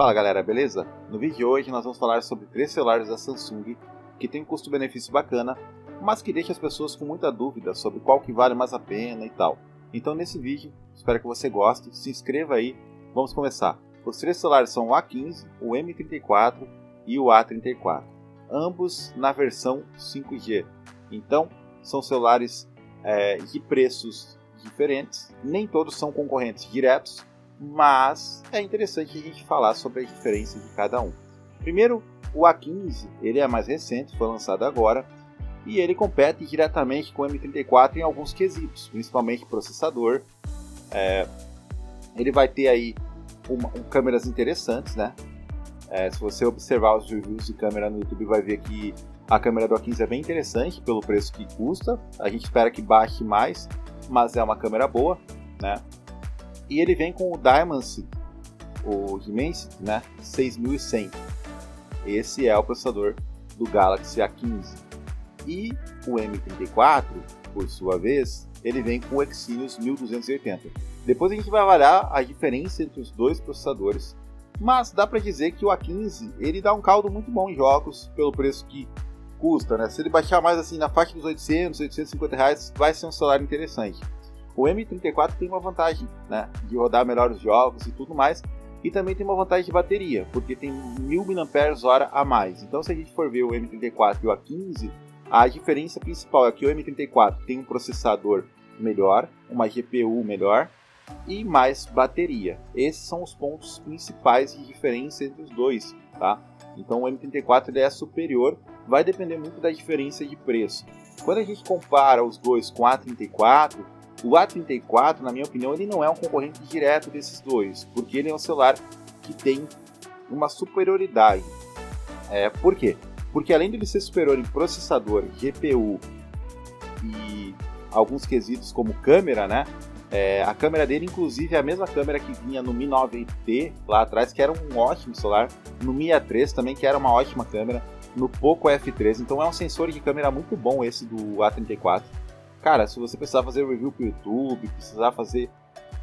Fala galera, beleza? No vídeo de hoje nós vamos falar sobre 3 celulares da Samsung que tem um custo-benefício bacana, mas que deixa as pessoas com muita dúvida sobre qual que vale mais a pena e tal. Então nesse vídeo, espero que você goste, se inscreva aí, vamos começar. Os 3 celulares são o A15, o M34 e o A34, ambos na versão 5G. Então são celulares de preços diferentes, nem todos são concorrentes diretos, mas é interessante a gente falar sobre as diferenças de cada um. Primeiro, o A15, ele é mais recente, foi lançado agora, e ele compete diretamente com o M34 em alguns quesitos, principalmente processador. Ele vai ter aí câmeras interessantes, né? Se você observar os reviews de câmera no YouTube, vai ver que a câmera do A15 é bem interessante pelo preço que custa. A gente espera que baixe mais, mas é uma câmera boa, né? E ele vem com o Dimensity, né, 6100. Esse é o processador do Galaxy A15. E o M34, por sua vez, ele vem com o Exynos 1280. Depois a gente vai avaliar a diferença entre os dois processadores, mas dá para dizer que o A15 ele dá um caldo muito bom em jogos pelo preço que custa, né? Se ele baixar mais assim na faixa dos 800, 850 reais, vai ser um celular interessante. O M34 tem uma vantagem, né, de rodar melhor os jogos e tudo mais, e também tem uma vantagem de bateria, porque tem 1000 mAh a mais. Então se a gente for ver o M34 e o A15, a diferença principal é que o M34 tem um processador melhor, uma GPU melhor e mais bateria. Esses são os pontos principais de diferença entre os dois, tá? Então o M34 ele é superior, vai depender muito da diferença de preço. Quando a gente compara os dois com o A34, o A34, na minha opinião, ele não é um concorrente direto desses dois, porque ele é um celular que tem uma superioridade. Por quê? Porque além de ele ser superior em processador, GPU e alguns quesitos como câmera, né? A câmera dele, inclusive, é a mesma câmera que vinha no Mi 9T lá atrás, que era um ótimo celular, no Mi A3 também, que era uma ótima câmera, no Poco F3, então é um sensor de câmera muito bom esse do A34. Cara, se você precisar fazer review pro YouTube, precisar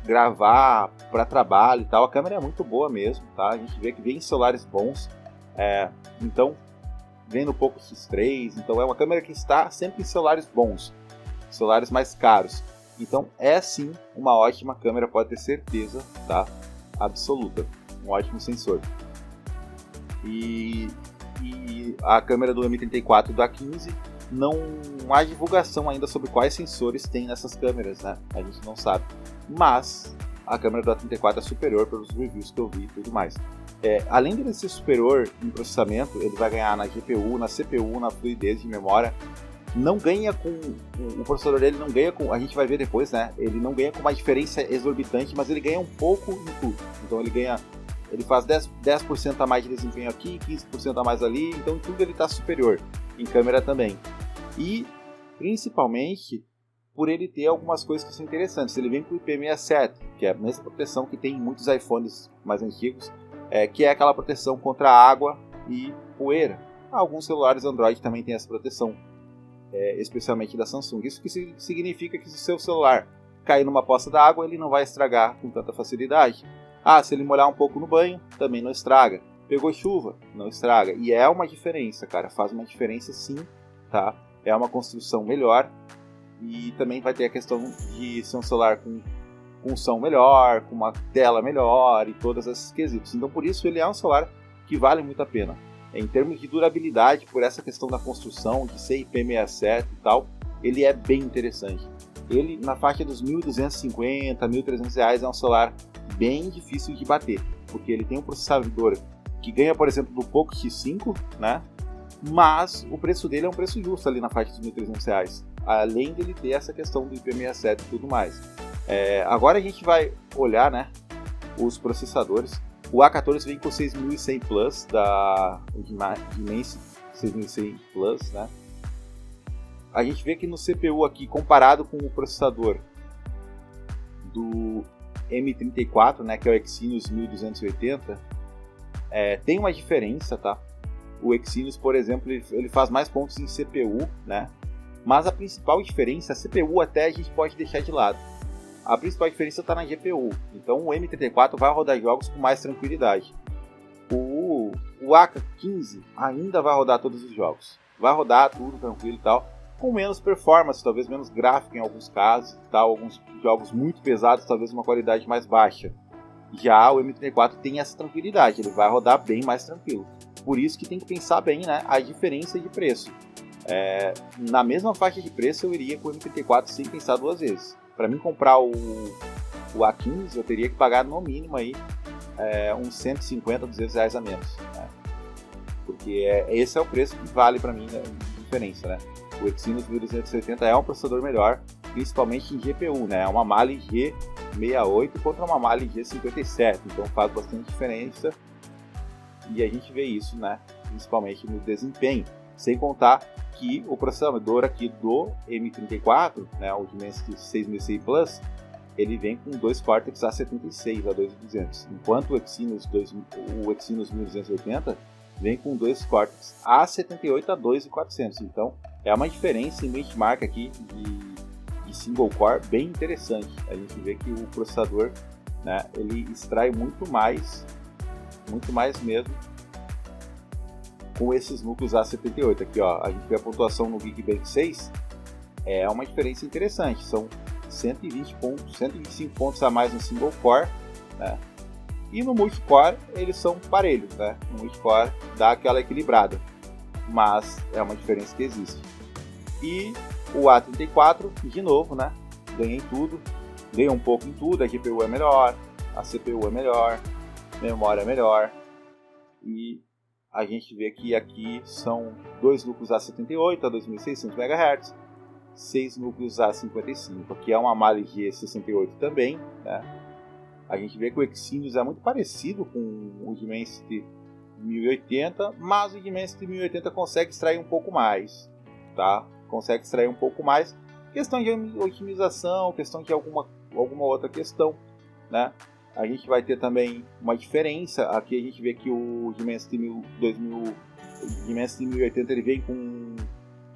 gravar para trabalho e tal, a câmera é muito boa mesmo, tá? A gente vê que vem em celulares bons, então vem no Poco X3, então é uma câmera que está sempre em celulares bons, celulares mais caros. Então é sim uma ótima câmera, pode ter certeza, tá? Absoluta, um ótimo sensor. E a câmera do M34 da A15, não há divulgação ainda sobre quais sensores tem nessas câmeras, né? A gente não sabe. Mas a câmera do A34 é superior pelos reviews que eu vi e tudo mais. Além de ele ser superior em processamento, ele vai ganhar na GPU, na CPU, na fluidez de memória. Não ganha com... O processador dele não ganha com... A gente vai ver depois, né? Ele não ganha com uma diferença exorbitante, mas ele ganha um pouco em tudo. Então ele faz 10% a mais de desempenho aqui, 15% a mais ali, então em tudo ele está superior, em câmera também. E, principalmente, por ele ter algumas coisas que são interessantes. Ele vem com o IP67, que é a mesma proteção que tem em muitos iPhones mais antigos, que é aquela proteção contra água e poeira. Alguns celulares Android também têm essa proteção, especialmente da Samsung. Isso que significa que se o seu celular cair numa poça d'água, ele não vai estragar com tanta facilidade. Se ele molhar um pouco no banho, também não estraga. Pegou chuva, não estraga. E é uma diferença, cara. Faz uma diferença sim, tá? É uma construção melhor. E também vai ter a questão de ser um celular com som melhor, com uma tela melhor e todos esses quesitos. Então por isso ele é um celular que vale muito a pena. Em termos de durabilidade, por essa questão da construção, de ser IP67 e tal, ele é bem interessante. Ele, na faixa dos 1.250, 1.300 reais, é um celular bem difícil de bater, porque ele tem um processador que ganha, por exemplo, do Poco X5, né? Mas o preço dele é um preço justo ali na faixa dos 1.300 reais, além dele ter essa questão do IP67 e tudo mais. Agora a gente vai olhar, né, os processadores. O A14 vem com 6100 Plus da Dimensity 6100 Plus, né? A gente vê que no CPU aqui, comparado com o processador do M34, né, que é o Exynos 1280, tem uma diferença, tá? O Exynos, por exemplo, ele faz mais pontos em CPU, né? Mas a principal diferença, a CPU até a gente pode deixar de lado. A principal diferença está na GPU, então o M34 vai rodar jogos com mais tranquilidade. o AK-15 ainda vai rodar todos os jogos. Vai rodar tudo tranquilo e tal, com menos performance, talvez menos gráfico em alguns casos, tal, alguns jogos muito pesados, talvez uma qualidade mais baixa. Já o M34 tem essa tranquilidade, ele vai rodar bem mais tranquilo. Por isso que tem que pensar bem, né, a diferença de preço. Na mesma faixa de preço eu iria com o M34 sem pensar duas vezes. Para mim comprar o A15 eu teria que pagar no mínimo aí, uns 150, 200 reais a menos, né? Porque esse é o preço que vale para mim, né, a diferença, né? O Exynos 1280 é um processador melhor, principalmente em GPU, né? É uma Mali G68 contra uma Mali G57, então faz bastante diferença e a gente vê isso, né? Principalmente no desempenho, sem contar que o processador aqui do M34, né, o Dimensity 6006 Plus, ele vem com 2 Cortex A76 a 2200, enquanto o Exynos 1280 vem com 2 Cortex A78 a 2400. Então é uma diferença em benchmark aqui de single core bem interessante. A gente vê que o processador, né, ele extrai muito mais mesmo com esses núcleos A78 aqui, ó. A gente vê a pontuação no Geekbench 6, é uma diferença interessante, são 120 pontos, 125 pontos a mais no single core, né? E no multicore eles são parelhos, né? No multicore dá aquela equilibrada, mas é uma diferença que existe. E o A34, de novo, né? Ganha em tudo, ganha um pouco em tudo, a GPU é melhor, a CPU é melhor, a memória é melhor, e a gente vê que aqui são 2 núcleos A78 a 2600 MHz, 6 núcleos A55, aqui é uma Mali G68 também, né? A gente vê que o Exynos é muito parecido com o Dimensity 1080, mas o Dimensity 1080 consegue extrair um pouco mais, tá? Consegue extrair um pouco mais, questão de otimização, questão de alguma outra questão, né? A gente vai ter também uma diferença, aqui a gente vê que o Dimensity 1080 ele vem com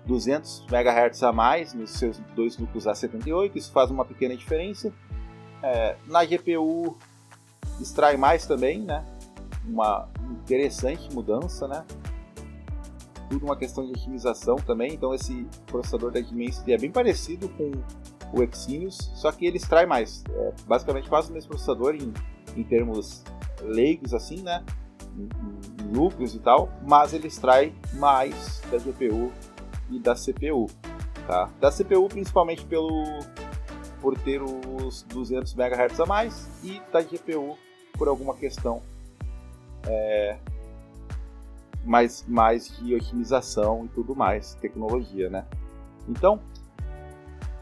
200 MHz a mais nos seus 2 núcleos A78, isso faz uma pequena diferença. Na GPU extrai mais também, né? Uma interessante mudança, né? Tudo uma questão de otimização também, então esse processador da Dimensity é bem parecido com o Exynos, só que ele extrai mais, basicamente quase o mesmo processador em termos leigos assim, né? Em núcleos e tal, mas ele extrai mais da GPU e da CPU, tá? Da CPU principalmente por ter os 200 MHz a mais, e da GPU por alguma questão mais de otimização e tudo mais, tecnologia, né? Então,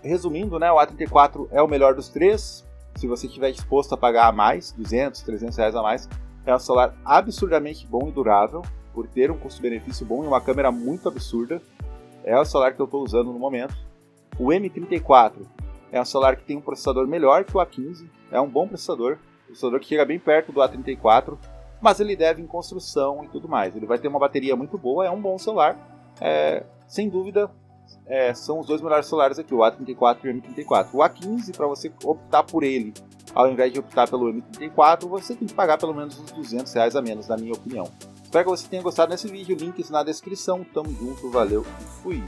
resumindo, né, o A34 é o melhor dos três. Se você estiver disposto a pagar mais, 200, 300 reais a mais, é um celular absurdamente bom e durável, por ter um custo-benefício bom e uma câmera muito absurda. É o celular que eu estou usando no momento. O M34 é um celular que tem um processador melhor que o A15, é um bom processador que chega bem perto do A34, mas ele deve em construção e tudo mais. Ele vai ter uma bateria muito boa, é um bom celular, sem dúvida. São os dois melhores celulares aqui, o A34 e o M34. O A15, para você optar por ele, ao invés de optar pelo M34, você tem que pagar pelo menos uns 200 reais a menos, na minha opinião. Espero que você tenha gostado desse vídeo, links na descrição. Tamo junto, valeu e fui!